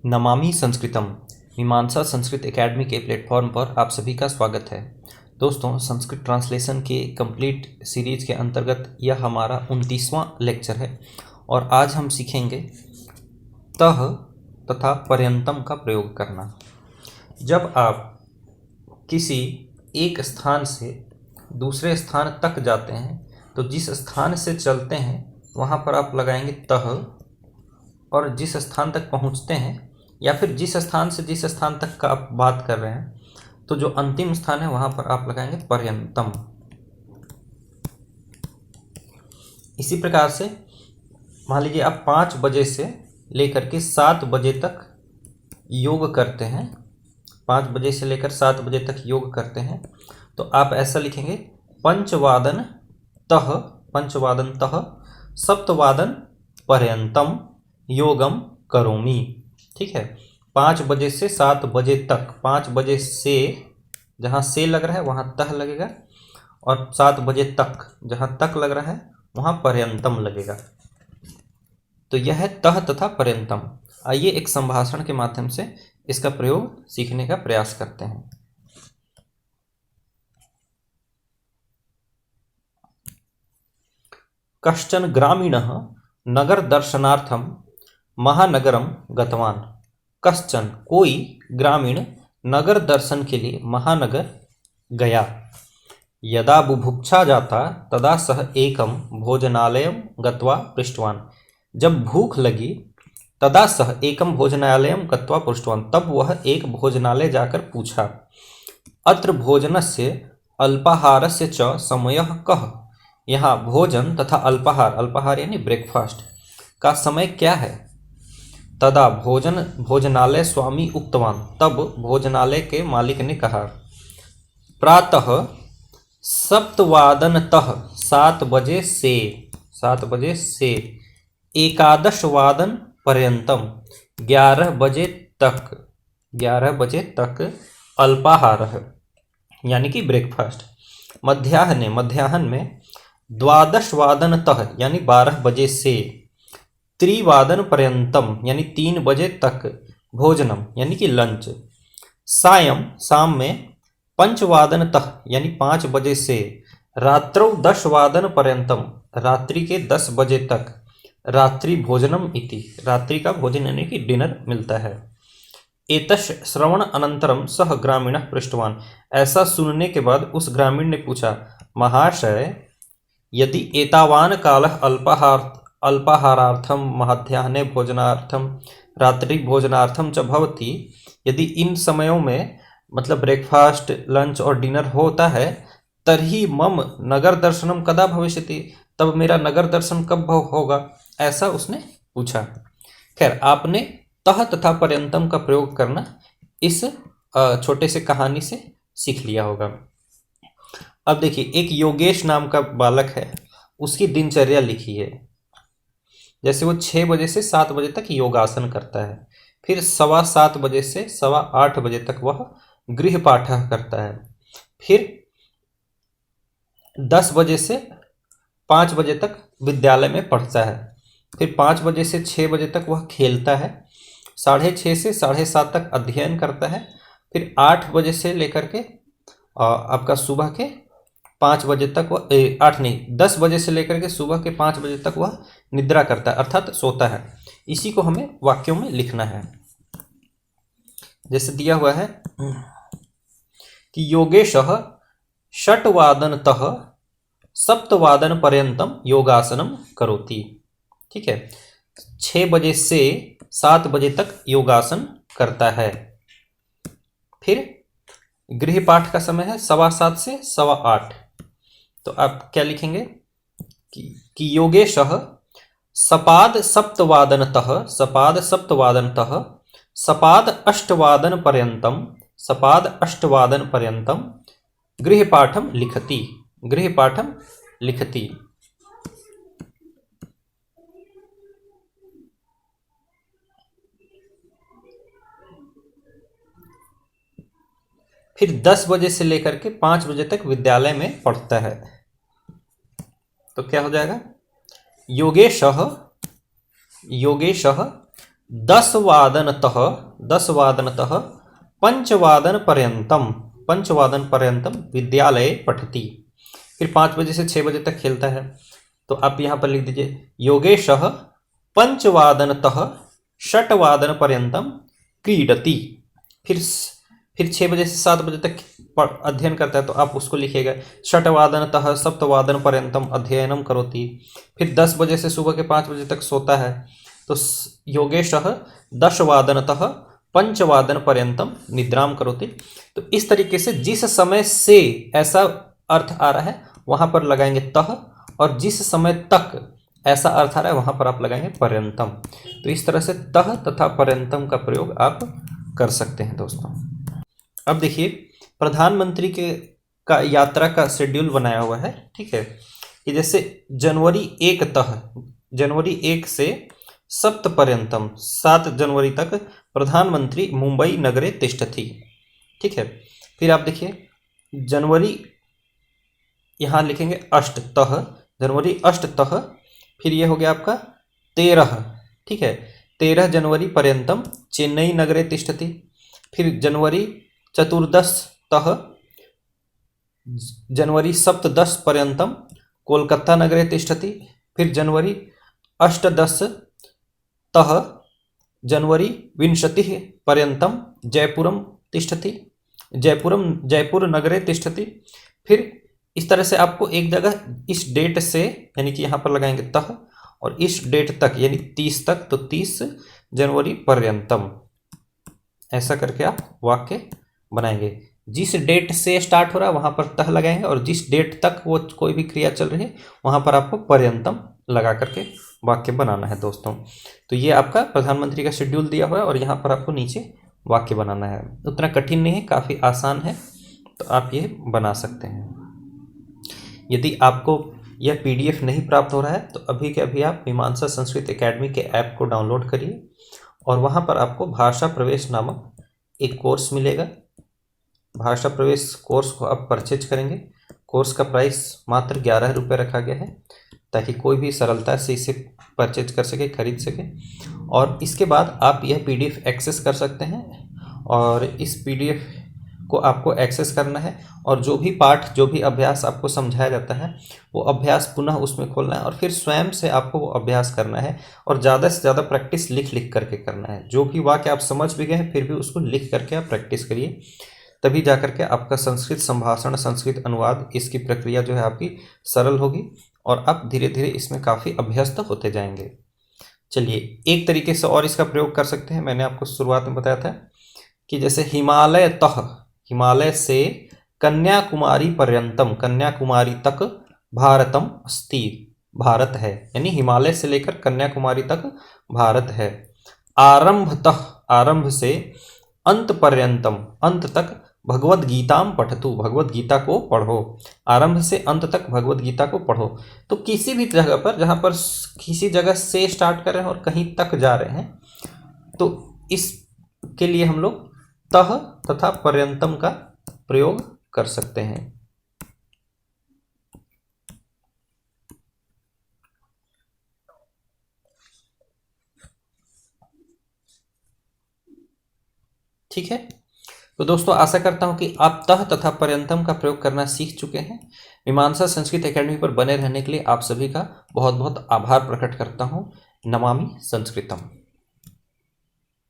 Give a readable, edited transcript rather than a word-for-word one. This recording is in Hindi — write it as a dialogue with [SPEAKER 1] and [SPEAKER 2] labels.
[SPEAKER 1] नमामि संस्कृतम मीमांसा संस्कृत एकेडमी के प्लेटफॉर्म पर आप सभी का स्वागत है। दोस्तों, संस्कृत ट्रांसलेशन के कंप्लीट सीरीज के अंतर्गत यह हमारा 29वां लेक्चर है और आज हम सीखेंगे तह तथा पर्यंतम का प्रयोग करना। जब आप किसी एक स्थान से दूसरे स्थान तक जाते हैं तो जिस स्थान से चलते हैं वहाँ पर आप लगाएंगे तह, और जिस स्थान तक पहुँचते हैं या फिर जिस स्थान से जिस स्थान तक का आप बात कर रहे हैं तो जो अंतिम स्थान है वहाँ पर आप लगाएंगे पर्यंतम। इसी प्रकार से मान लीजिए आप 5 बजे से लेकर के 7 बजे तक योग करते हैं, 5 बजे से लेकर 7 बजे तक योग करते हैं तो आप ऐसा लिखेंगे पंचवादन तह सप्तवादन पर्यंतम योगम करोमि। ठीक है, 5 बजे से 7 बजे तक, 5 बजे से जहाँ से लग रहा है वहाँ तह लगेगा और 7 बजे तक जहाँ तक लग रहा है वहाँ पर्यंतम लगेगा। तो यह है तह तथा पर्यंतम। आइए एक संभाषण के माध्यम से इसका प्रयोग सीखने का प्रयास करते हैं। कश्चन ग्रामीणः नगर दर्शनार्थम महानगरम गतवान। कश्चन कोई ग्रामीण नगर दर्शन के लिए महानगर गया। यदा बुभुक्षा जाता तदा सह एकम भोजनालयम गत्वा पृष्टवान। जब भूख लगी तदा सह एकम भोजनालयम गत्वा पृष्टवान, तब वह एक भोजनालय जाकर पूछा। अत्र भोजनस्य अल्पाहारस्य च समयः कः। यहाँ भोजन तथा अल्पाहार यानी ब्रेकफास्ट का समय क्या है। तदा भोजनालय स्वामी उक्तवान, तब भोजनालय के मालिक ने कहा। प्रातः सप्तवादनतः 7 बजे से एकादश वादन पर्यंतम 11 बजे तक अल्पाहार यानी कि ब्रेकफास्ट। मध्याह्न में द्वादश वादनतः यानी 12 बजे से त्रिवादन पर्यंतम यानी 3 बजे तक भोजनम यानी कि लंच। शाम में पंचवादनतः यानी 5 बजे से रात्रौ 10 वादन पर्यंतम रात्रि के 10 बजे तक रात्रि भोजनम इति, रात्रि का भोजन यानी कि डिनर मिलता है। एतश श्रवण अनंतरम सह ग्रामीणः पृष्टवान। ऐसा सुनने के बाद उस ग्रामीण ने पूछा, महाशय यदि एतावान कालः अल्पाहारार्थम मध्याह्ने भोजनार्थम रात्रि भोजनार्थम च भवति, यदि इन समयों में मतलब ब्रेकफास्ट लंच और डिनर होता है, तर्हि मम नगर दर्शनम कदा भविष्यति, तब मेरा नगर दर्शन कब होगा, ऐसा उसने पूछा। खैर, आपने तह तथा पर्यंतम का प्रयोग करना इस छोटे से कहानी से सीख लिया होगा। अब देखिए, एक योगेश नाम का बालक है, उसकी दिनचर्या लिखी है। जैसे वो 6 बजे से 7 बजे तक योगासन करता है, फिर 7:15 बजे से 8:15 बजे तक वह गृह पाठ करता है, फिर 10 बजे से 5 बजे तक विद्यालय में पढ़ता है, फिर 5 बजे से 6 बजे तक वह खेलता है, 6:30 से 7:30 तक अध्ययन करता है, फिर 8 बजे से लेकर के आपका सुबह के 5 बजे तक वह 10 बजे से लेकर के सुबह के 5 बजे तक वह निद्रा करता है अर्थात सोता है। इसी को हमें वाक्यों में लिखना है। जैसे दिया हुआ है कि योगेशः षट्वादनतः सप्तवादन पर्यंतम योगासनम करोति। ठीक है, 6 बजे से 7 बजे तक योगासन करता है। फिर गृह पाठ का समय है 7:15 से 8:15। तो आप क्या लिखेंगे कि योगेशः सपाद सप्तवादनतः सपाद अष्टवादन पर्यंतम गृह पाठम लिखति। फिर 10 बजे से लेकर के 5 बजे तक विद्यालय में पढ़ता है। तो क्या हो जाएगा, योगेशः 10 वादनतः 10 वादनतः पंचवादन पर्यंतम विद्यालये पठति। फिर 5 बजे से 6 बजे तक खेलता है। तो आप यहाँ पर लिख दीजिए योगेशः पंचवादनतः षट्वादन पर्यंतम क्रीडति। फिर 6 बजे से 7 बजे तक अध्ययन करता है, तो आप उसको लिखिएगा षट्वादनतः सप्तवादन पर्यंतम अध्ययनम करोति। फिर 10 बजे से सुबह के 5 बजे तक सोता है, तो योगेशः 10 वादनतः पंचवादन पर्यंतम निद्राम करोति। तो इस तरीके से जिस समय से ऐसा अर्थ आ रहा है वहां पर लगाएंगे तह, और जिस समय तक ऐसा अर्थ आ रहा है वहां पर आप लगाएंगे पर्यंतम। तो इस तरह से तह तथा पर्यंतम का प्रयोग आप कर सकते हैं दोस्तों। अब देखिए प्रधानमंत्री के का यात्रा का शेड्यूल बनाया हुआ है, ठीक है, कि जैसे जनवरी 1 से सप्त पर्यंतम 7 जनवरी तक प्रधानमंत्री मुंबई नगरे तिष्ठति, ठीक है। फिर आप देखिए जनवरी यहाँ लिखेंगे अष्टतः, जनवरी अष्टतः, फिर ये हो गया आपका 13, ठीक है, 13 जनवरी पर्यंतम चेन्नई नगरे तिष्ठति। फिर जनवरी चतुर्दशतः जनवरी सप्तदश पर्यंतम कोलकाता नगरे तिष्ठति। फिर जनवरी अष्टदशतः जनवरी विंशतिः पर्यंतम जयपुरम तिष्ठति, जयपुर नगरे तिष्ठति। फिर इस तरह से आपको एक जगह इस डेट से, यानी कि यहाँ पर लगाएंगे तह, और इस डेट तक यानी 30 तक, तो 30 जनवरी पर्यंतम, ऐसा करके आप वाक्य बनाएंगे। जिस डेट से स्टार्ट हो रहा है वहाँ पर तह लगाएंगे, और जिस डेट तक वो कोई भी क्रिया चल रही है वहाँ पर आपको पर्यंतम लगा करके वाक्य बनाना है दोस्तों। तो ये आपका प्रधानमंत्री का शेड्यूल दिया हुआ है, और यहाँ पर आपको नीचे वाक्य बनाना है। उतना कठिन नहीं है, काफ़ी आसान है, तो आप ये बना सकते हैं। यदि आपको यह PDF नहीं प्राप्त हो रहा है तो अभी के अभी आप मीमांसा संस्कृत एकेडमी के ऐप को डाउनलोड करिए, और वहाँ पर आपको भाषा प्रवेश नामक एक कोर्स मिलेगा। भाषा प्रवेश कोर्स को आप परचेज करेंगे। कोर्स का प्राइस मात्र 11 रुपये रखा गया है, ताकि कोई भी सरलता से इसे परचेज कर सके, खरीद सके। और इसके बाद आप यह PDF एक्सेस कर सकते हैं, और इस PDF को आपको एक्सेस करना है, और जो भी पाठ, जो भी अभ्यास आपको समझाया जाता है वो अभ्यास पुनः उसमें खोलना है, और फिर स्वयं से आपको वो अभ्यास करना है, और ज़्यादा से ज़्यादा प्रैक्टिस लिख करके करना है। जो भी वाक्य आप समझ भी गए हैं फिर भी उसको लिख करके आप प्रैक्टिस करिए, तभी जा करके आपका संस्कृत संभाषण, संस्कृत अनुवाद, इसकी प्रक्रिया जो है आपकी सरल होगी, और आप धीरे धीरे इसमें काफ़ी अभ्यस्त होते जाएंगे। चलिए एक तरीके से और इसका प्रयोग कर सकते हैं। मैंने आपको शुरुआत में बताया था कि जैसे हिमालय से कन्याकुमारी पर्यंतम, कन्याकुमारी तक भारतम अस्ति, भारत है, यानी हिमालय से लेकर कन्याकुमारी तक भारत है। आरंभ से अंत पर्यंतम, अंत तक भगवद गीताम पठतु, भगवद गीता को पढ़ो। आरंभ से अंत तक भगवद गीता को पढ़ो। तो किसी भी जगह पर, जहाँ पर किसी जगह से स्टार्ट कर रहे हैं और कहीं तक जा रहे हैं, तो इसके लिए हम लोग तह तथा पर्यंतम का प्रयोग कर सकते हैं। ठीक है, तो दोस्तों आशा करता हूं कि आप तह तथा पर्यंतम का प्रयोग करना सीख चुके हैं। मीमांसा संस्कृत एकेडमी पर बने रहने के लिए आप सभी का बहुत बहुत आभार प्रकट करता हूं। नमामि संस्कृतम।